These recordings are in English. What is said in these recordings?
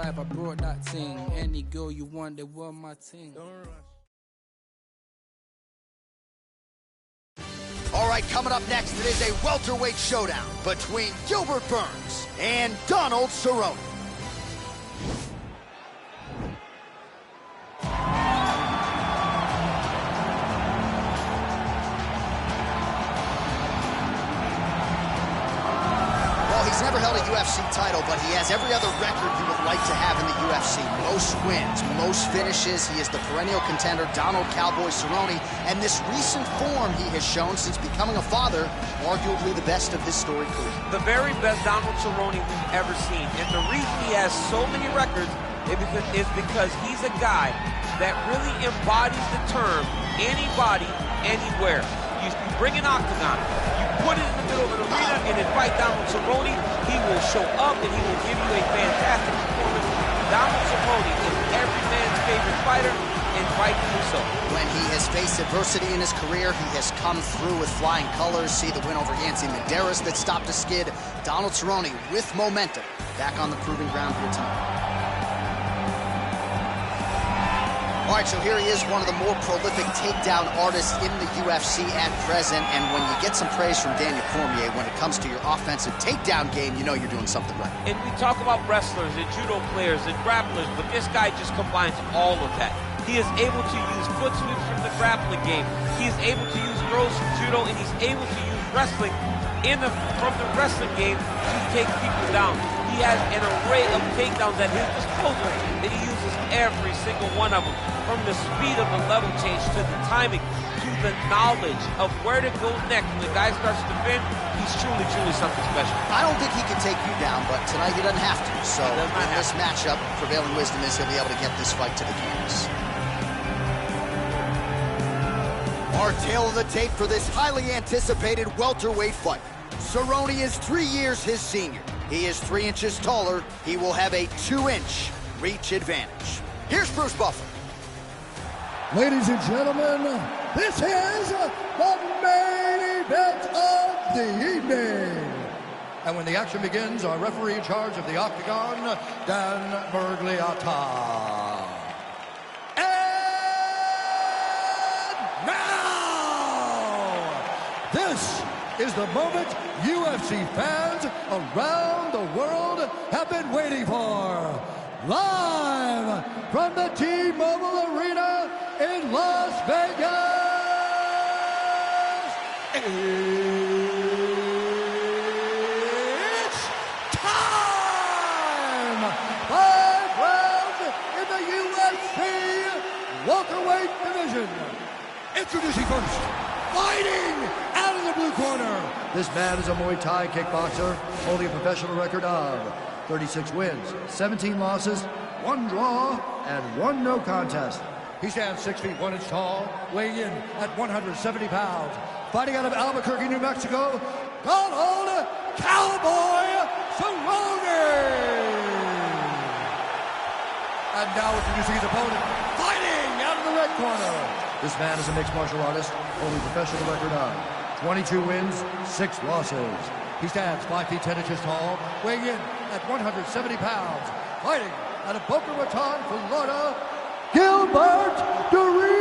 life, I brought that thing. Any girl you want, they were my thing. All right, coming up next, it is a welterweight showdown between Gilbert Burns and Donal Cerrone. He's never held a UFC title, but he has every other record you would like to have in the UFC. Most wins, most finishes. He is the perennial contender, Donald Cowboy Cerrone, and this recent form he has shown since becoming a father, arguably the best of his storied career. The very best Donald Cerrone we've ever seen. And the reason he has so many records is because he's a guy that really embodies the term anybody, anywhere. You bring an octagon, you put it in the middle of an arena and invite Donald Cerrone, he will show up and he will give you a fantastic performance. Donald Cerrone is every man's favorite fighter, and rightfully so. When he has faced adversity in his career, he has come through with flying colors. See the win over Yancy Medeiros that stopped a skid. Donald Cerrone with momentum, back on the proving ground here tonight. All right, so here he is, one of the more prolific takedown artists in the UFC at present. And when you get some praise from Daniel Cormier when it comes to your offensive takedown game, you know you're doing something right. And we talk about wrestlers and judo players and grapplers, but this guy just combines all of that. He is able to use foot sweeps from the grappling game. He is able to use throws from judo, and he's able to use wrestling from the wrestling game to take people down. He has an array of takedowns at his disposal, and he uses every single one of them. From the speed of the level change to the timing to the knowledge of where to go next. When the guy starts to defend, he's truly, truly something special. I don't think he can take you down, but tonight he doesn't have to. So in this matchup, prevailing wisdom is he'll be able to get this fight to the canvas. Our tale of the tape for this highly anticipated welterweight fight. Cerrone is 3 years his senior. He is 3 inches taller. He will have a 2-inch reach advantage. Here's Bruce Buffer. Ladies and gentlemen, this is the main event of the evening. And when the action begins, our referee in charge of the Octagon, Dan Bergliata. And now, this is the moment UFC fans around the world have been waiting for. Live from the T-Mobile Arena in Las Vegas, it's time! 5 rounds in the UFC welterweight division. Introducing first, fighting out of the blue corner. This man is a Muay Thai kickboxer, holding a professional record of 36 wins, 17 losses, 1 draw, and 1 no contest. He stands 6 feet 1 inch tall, weighing in at 170 pounds. Fighting out of Albuquerque, New Mexico, Donald Cowboy Cerrone. And now introducing his opponent, fighting out of the red corner. This man is a mixed martial artist, holding a professional record of 22 wins, 6 losses. He stands 5 feet 10 inches tall, weighing in at 170 pounds. Fighting out of Boca Raton, Florida, Gilbert Burns.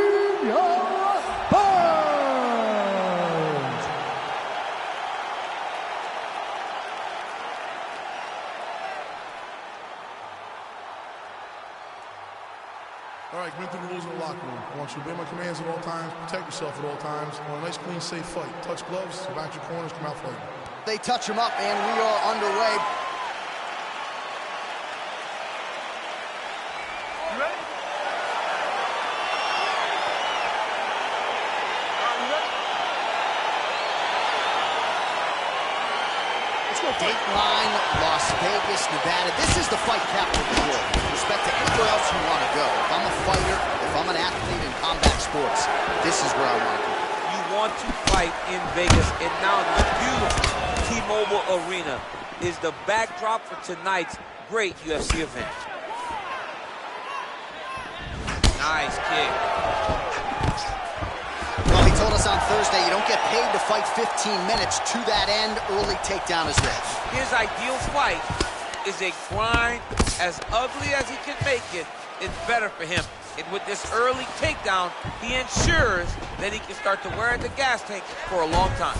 All right, commit to the rules in the locker room. I want you to obey my commands at all times, protect yourself at all times. I want a nice, clean, safe fight. Touch gloves, go back to your corners, come out fighting. They touch him up, and we are underway. You ready? Let's go. Dateline, Las Vegas, Nevada. This is the fight capital of the world. With respect to anywhere else you want to go. If I'm a fighter, if I'm an athlete in combat sports, this is where I want to go. You want to fight in Vegas, and now the beautiful T-Mobile Arena is the backdrop for tonight's great UFC event. Nice kick. Well, he told us on Thursday you don't get paid to fight 15 minutes. To that end, early takedown is this. His ideal fight is a grind. As ugly as he can make it, it's better for him. And with this early takedown, he ensures that he can start to wear at the gas tank for a long time.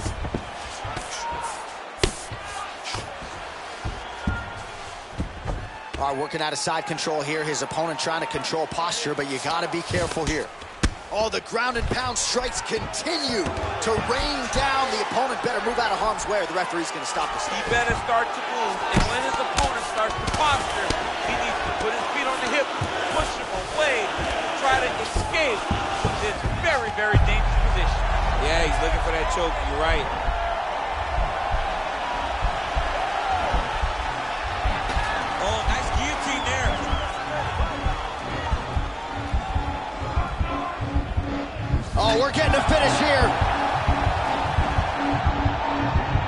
All right, working out of side control here. His opponent trying to control posture, but you got to be careful here. Oh, the ground and pound strikes continue to rain down. The opponent better move out of harm's way or the referee's going to stop this. He better start to move, and when his opponent starts to posture, he needs to put his feet on the hip, push him away, try to escape this very, very dangerous position. Yeah, he's looking for that choke. You're right. Oh, nice guillotine there. Oh, we're getting a finish here.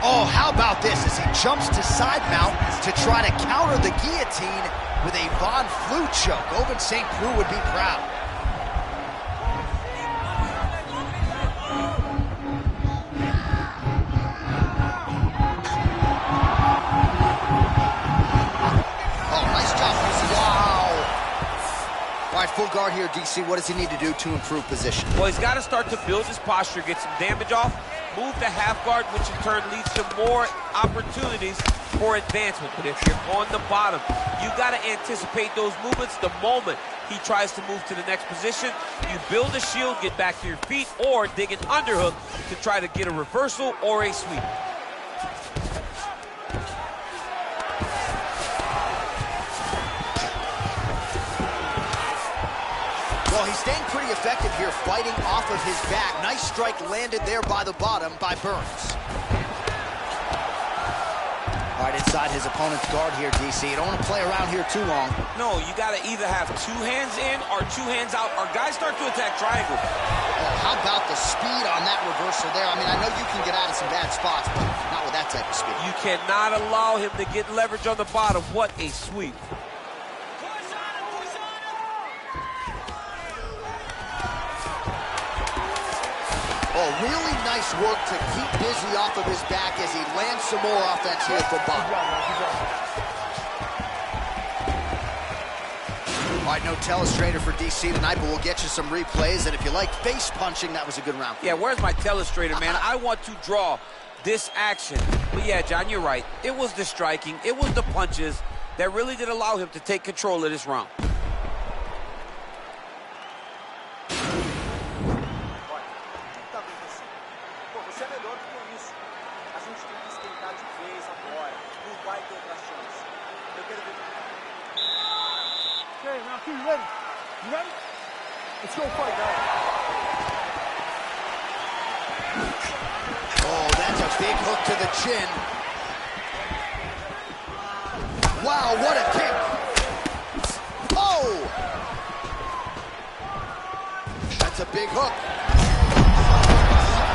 Oh, how about this as he jumps to side mount to try to counter the guillotine with a Von Flue choke. Ovince St. Preux would be proud. Oh, nice job, DC. Wow. All right, full guard here, DC. What does he need to do to improve position? Well, he's got to start to build his posture, get some damage off, move to half guard, which in turn leads to more opportunities for advancement. But if you're on the bottom, you got to anticipate those movements the moment he tries to move to the next position. You build a shield, get back to your feet, or dig an underhook to try to get a reversal or a sweep. Well, he's staying pretty effective here, fighting off of his back. Nice strike landed there by the bottom by Burns. All right, inside his opponent's guard here, DC. You don't want to play around here too long. No, you got to either have two hands in or two hands out, or guys start to attack triangle. Oh, how about the speed on that reversal there? I mean, I know you can get out of some bad spots, but not with that type of speed. You cannot allow him to get leverage on the bottom. What a sweep. Oh, really nice work to keep Busy off of his back as he lands some more offense here from bottom. All right, no telestrator for DC tonight, but we'll get you some replays. And if you like face punching, that was a good round. Yeah, where's my telestrator, man? I want to draw this action. But yeah, John, you're right. It was the striking, it was the punches that really did allow him to take control of this round. You ready? You ready? Let's go fight, guys. Oh, that's a big hook to the chin. Wow, what a kick. Oh! That's a big hook.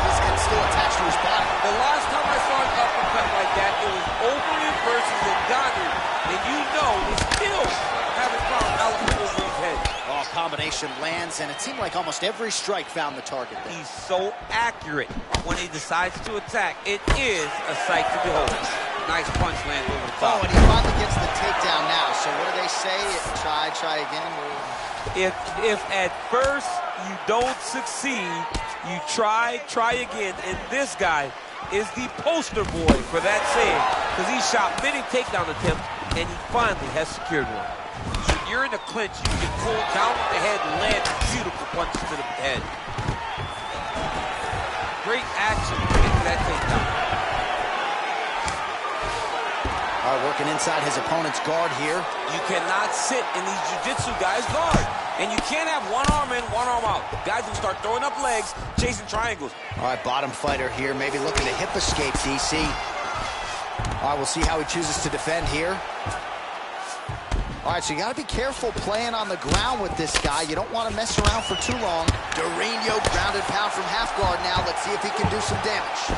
His head's still attached to his body. The last time I saw an uppercut like that, it was Overeem versus Ngannou. And you know we still haven't found Alex Overeem's head. Oh, combination lands, and it seemed like almost every strike found the target there. He's so accurate when he decides to attack. It is a sight to behold. Nice punch land over the top. Oh, and he finally gets the takedown now. So what do they say? Try again? If at first you don't succeed, you try again. And this guy is the poster boy for that saying, because he shot many takedown attempts, and he finally has secured one. When you're in a clinch, you can pull down with the head and land beautiful punches to the head. Great action to get to that takedown. All right, working inside his opponent's guard here. You cannot sit in these jiu-jitsu guys' guard. And you can't have one arm in, one arm out. Guys will start throwing up legs, chasing triangles. All right, bottom fighter here, maybe looking to hip escape, DC. All right, we'll see how he chooses to defend here. All right, so you got to be careful playing on the ground with this guy. You don't want to mess around for too long. Cerrone grounded pound from half guard now. Let's see if he can do some damage.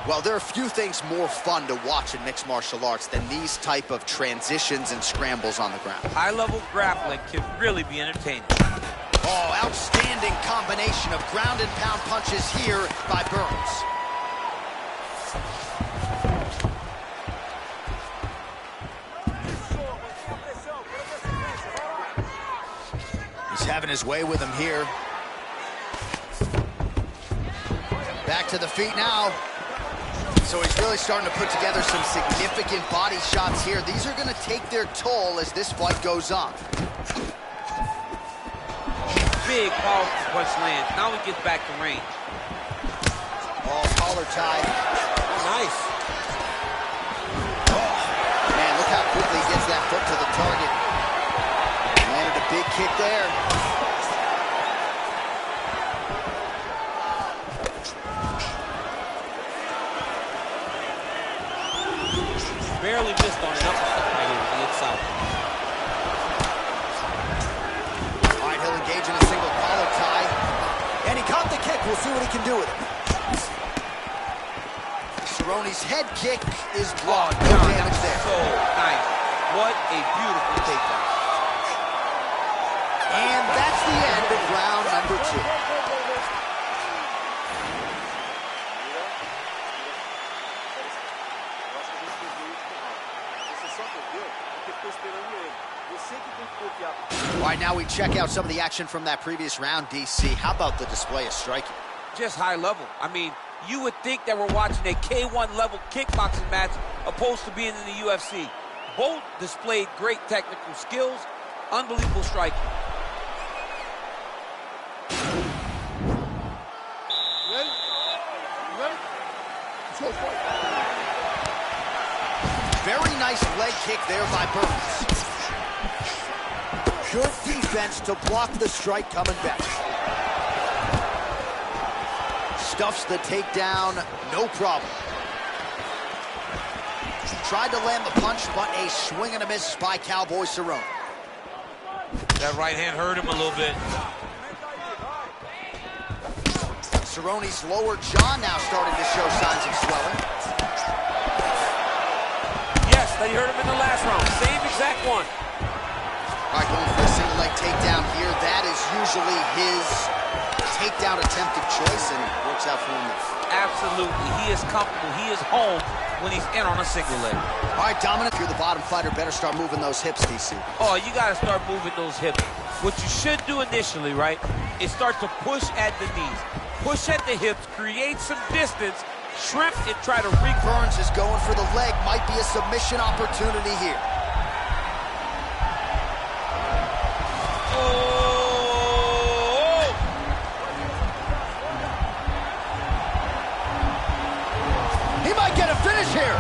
Well, there are few things more fun to watch in mixed martial arts than these type of transitions and scrambles on the ground. High-level grappling can really be entertaining. Oh, outstanding combination of ground and pound punches here by Burns. He's having his way with him here. Back to the feet now. So he's really starting to put together some significant body shots here. These are going to take their toll as this fight goes on. Big, powerful punch lands. Now he gets back to range. Oh, collar tie. Oh, nice. Oh, man, look how quickly he gets that foot to the target. Landed a big kick there. Barely missed on an uppercut right here with the inside. All right, he'll engage in a single collar tie. And he caught the kick. We'll see what he can do with it. Cerrone's head kick is blocked. No damage there. So nice. What a beautiful takedown. And that's the end of round number 2. All right, now we check out some of the action from that previous round, DC. How about the display of striking? Just high level. I mean, you would think that we're watching a K1 level kickboxing match opposed to being in the UFC. Both displayed great technical skills, unbelievable striking. Ready? You ready? Let's go fight. Very nice leg kick there by Burns. Good defense to block the strike coming back. Stuffs the takedown, no problem. Tried to land the punch, but a swing and a miss by Cowboy Cerrone. That right hand hurt him a little bit. Cerrone's lower jaw now starting to show signs of swelling. Yes, that hurt him in the last round. Same exact one. All right, going for a single leg takedown here. That is usually his takedown attempt of choice, and it works out for him. Absolutely. He is comfortable. He is home when he's in on a single leg. All right, Dominic, if you're the bottom fighter, better start moving those hips, DC. Oh, you got to start moving those hips. What you should do initially, right, is start to push at the knees. Push at the hips, create some distance, shrimp, and try to Burns is going for the leg. Might be a submission opportunity here. He might get a finish here.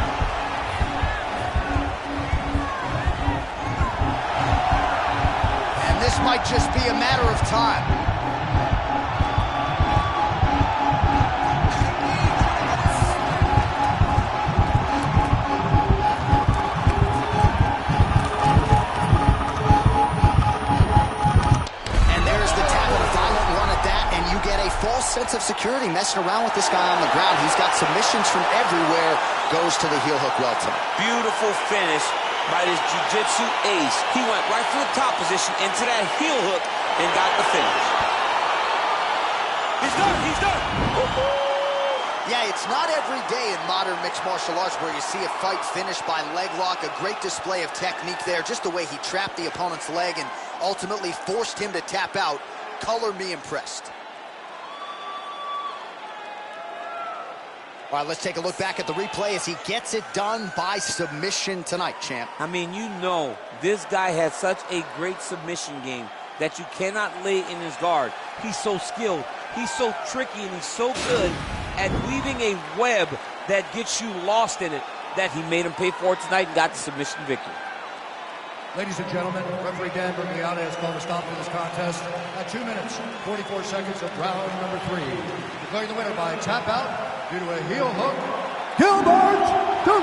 And this might just be a matter of time. False sense of security messing around with this guy on the ground. He's got submissions from everywhere. Goes to the heel hook well tonight. Beautiful finish by this jiu-jitsu ace. He went right from the top position into that heel hook and got the finish. He's done. He's done. Yeah, it's not every day in modern mixed martial arts where you see a fight finished by leg lock. A great display of technique there. Just the way he trapped the opponent's leg and ultimately forced him to tap out. Color me impressed. All right, let's take a look back at the replay as he gets it done by submission tonight, champ. I mean, you know, this guy has such a great submission game that you cannot lay in his guard. He's so skilled, he's so tricky, and he's so good at weaving a web that gets you lost in it that he made him pay for it tonight and got the submission victory. Ladies and gentlemen, referee Dan Bergiata has called a stop to this contest at 2 minutes, 44 seconds of round number 3. Declaring the winner by tap out due to a heel hook, Gilbert the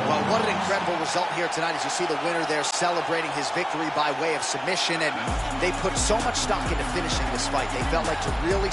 Well, what an incredible result here tonight as you see the winner there celebrating his victory by way of submission, and they put so much stock into finishing this fight. They felt like to really